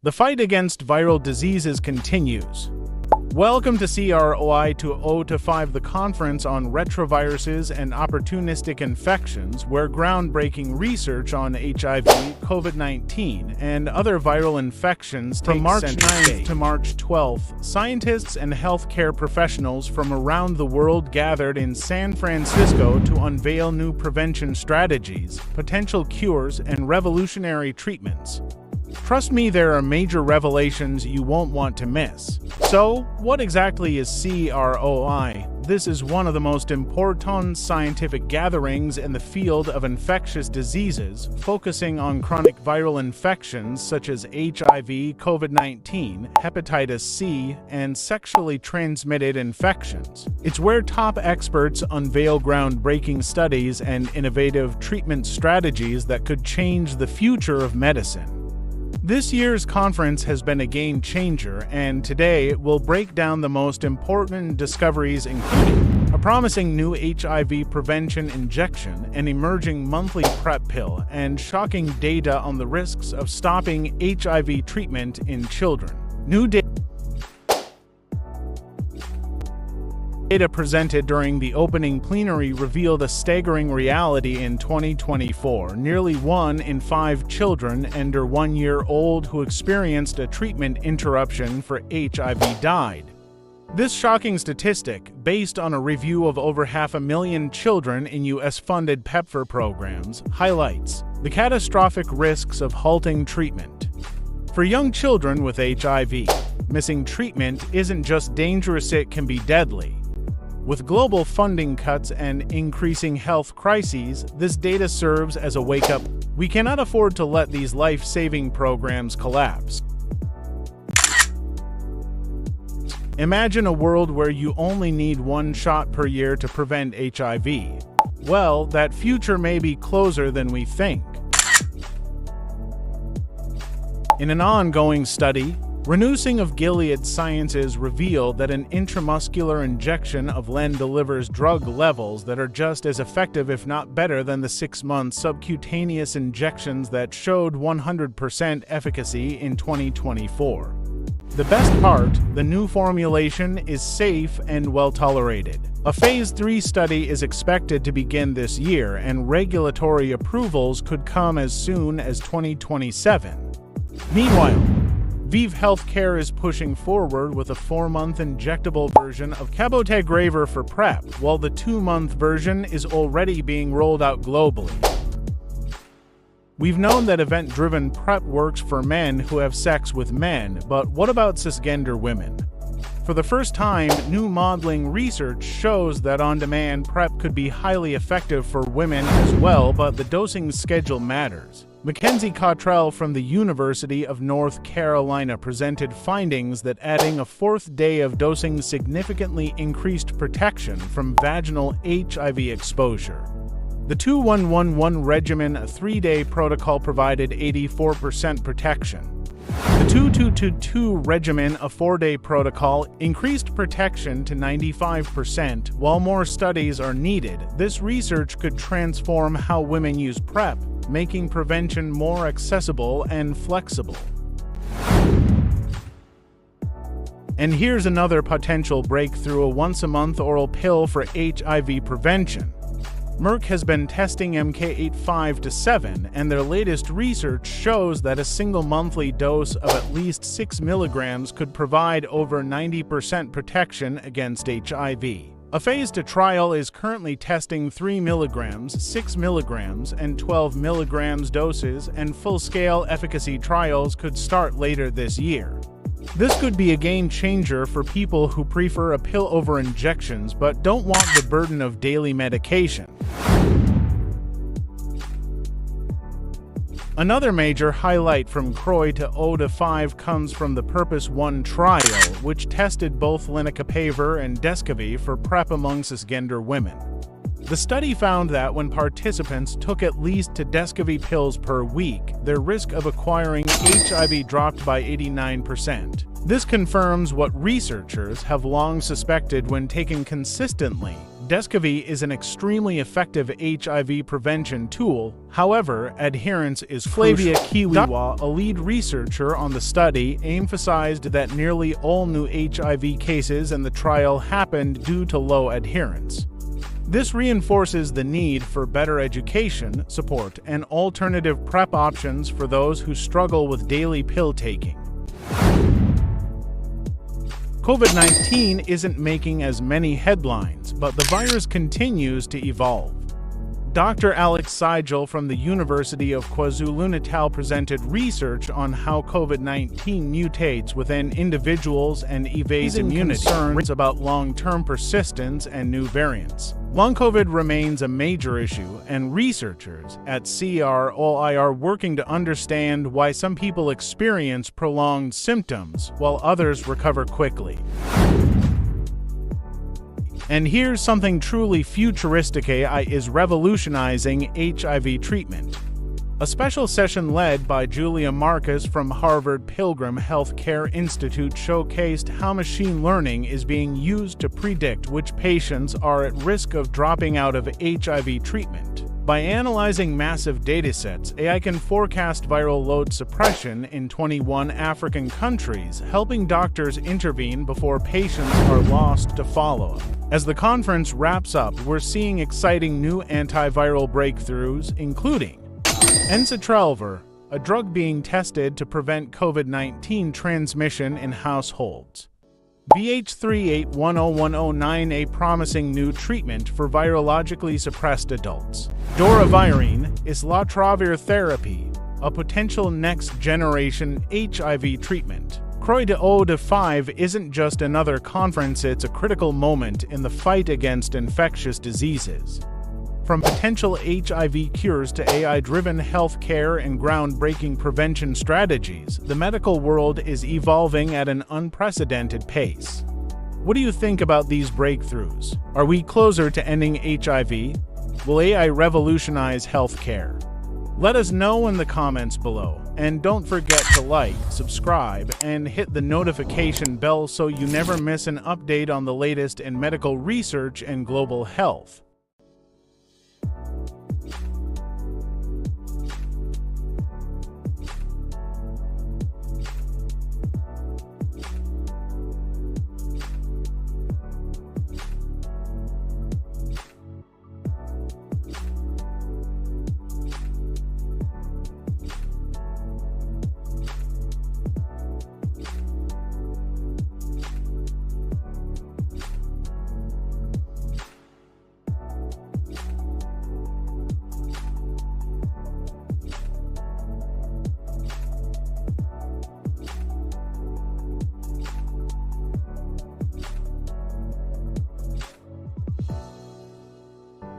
The fight against viral diseases continues. Welcome to CROI 2.0-5, the conference on retroviruses and opportunistic infections, where groundbreaking research on HIV, COVID-19, and other viral infections takes March center 9th stage. To March 12th, scientists and healthcare professionals from around the world gathered in San Francisco to unveil new prevention strategies, potential cures, and revolutionary treatments. Trust me, there are major revelations you won't want to miss. So, what exactly is CROI? This is one of the most important scientific gatherings in the field of infectious diseases, focusing on chronic viral infections such as HIV, COVID-19, hepatitis C, and sexually transmitted infections. It's where top experts unveil groundbreaking studies and innovative treatment strategies that could change the future of medicine. This year's conference has been a game changer, and today we'll break down the most important discoveries, including a promising new HIV prevention injection, an emerging monthly PrEP pill, and shocking data on the risks of stopping HIV treatment in children. New data presented during the opening plenary revealed a staggering reality in 2024. Nearly 1 in 5 children under 1 year old who experienced a treatment interruption for HIV died. This shocking statistic, based on a review of over 500,000 children in US-funded PEPFAR programs, highlights the catastrophic risks of halting treatment. For young children with HIV, missing treatment isn't just dangerous, it can be deadly. With global funding cuts and increasing health crises, this data serves as a wake-up. We cannot afford to let these life-saving programs collapse. Imagine a world where you only need 1 shot per year to prevent HIV. Well, that future may be closer than we think. In an ongoing study, Renucing of Gilead Sciences revealed that an intramuscular injection of len delivers drug levels that are just as effective, if not better, than the 6-month subcutaneous injections that showed 100% efficacy in 2024. The best part, the new formulation is safe and well-tolerated. A Phase 3 study is expected to begin this year, and regulatory approvals could come as soon as 2027. Meanwhile, ViiV Healthcare is pushing forward with a 4-month injectable version of cabotegravir for PrEP, while the 2-month version is already being rolled out globally. We've known that event-driven PrEP works for men who have sex with men, but what about cisgender women? For the first time, new modeling research shows that on-demand PrEP could be highly effective for women as well, but the dosing schedule matters. Mackenzie Cottrell from the University of North Carolina presented findings that adding a 4th day of dosing significantly increased protection from vaginal HIV exposure. The 2-1-1-1 regimen, a 3-day protocol, provided 84% protection. The 2-2-2-2 regimen, a 4-day protocol, increased protection to 95%. While more studies are needed, this research could transform how women use PrEP, making prevention more accessible and flexible. And here's another potential breakthrough: a once-a-month oral pill for HIV prevention. Merck has been testing MK8527, and their latest research shows that a single monthly dose of at least 6 milligrams could provide over 90% protection against HIV. A Phase 2 trial is currently testing 3 milligrams, 6 milligrams, and 12 milligrams doses, and full-scale efficacy trials could start later this year. This could be a game changer for people who prefer a pill over injections but don't want the burden of daily medication. Another major highlight from CROI 2.0-5 comes from the Purpose 1 trial, which tested both lenacapavir and descovy for PrEP among cisgender women. The study found that when participants took at least 2 descovy pills per week, their risk of acquiring HIV dropped by 89%. This confirms what researchers have long suspected: when taken consistently, Descovy is an extremely effective HIV prevention tool. However, adherence is Flavia Kiwiwa, a lead researcher on the study, emphasized that nearly all new HIV cases in the trial happened due to low adherence. This reinforces the need for better education, support, and alternative PrEP options for those who struggle with daily pill taking. COVID-19 isn't making as many headlines, but the virus continues to evolve. Dr. Alex Seigel from the University of KwaZulu-Natal presented research on how COVID-19 mutates within individuals and evades immunity, concerns about long-term persistence and new variants. Long COVID remains a major issue, and researchers at CROI are working to understand why some people experience prolonged symptoms while others recover quickly. And here's something truly futuristic: AI is revolutionizing HIV treatment. A special session led by Julia Marcus from Harvard Pilgrim Healthcare Institute showcased how machine learning is being used to predict which patients are at risk of dropping out of HIV treatment. By analyzing massive datasets, AI can forecast viral load suppression in 21 African countries, helping doctors intervene before patients are lost to follow-up. As the conference wraps up, we're seeing exciting new antiviral breakthroughs, including ensitrelvir, a drug being tested to prevent COVID-19 transmission in households; BH3810109, a promising new treatment for virologically suppressed adults; doravirine, islatravir therapy, a potential next-generation HIV treatment. CROI 2025 isn't just another conference, it's a critical moment in the fight against infectious diseases. From potential HIV cures to AI-driven healthcare and groundbreaking prevention strategies, the medical world is evolving at an unprecedented pace. What do you think about these breakthroughs? Are we closer to ending HIV? Will AI revolutionize healthcare? Let us know in the comments below, and don't forget to like, subscribe, and hit the notification bell so you never miss an update on the latest in medical research and global health.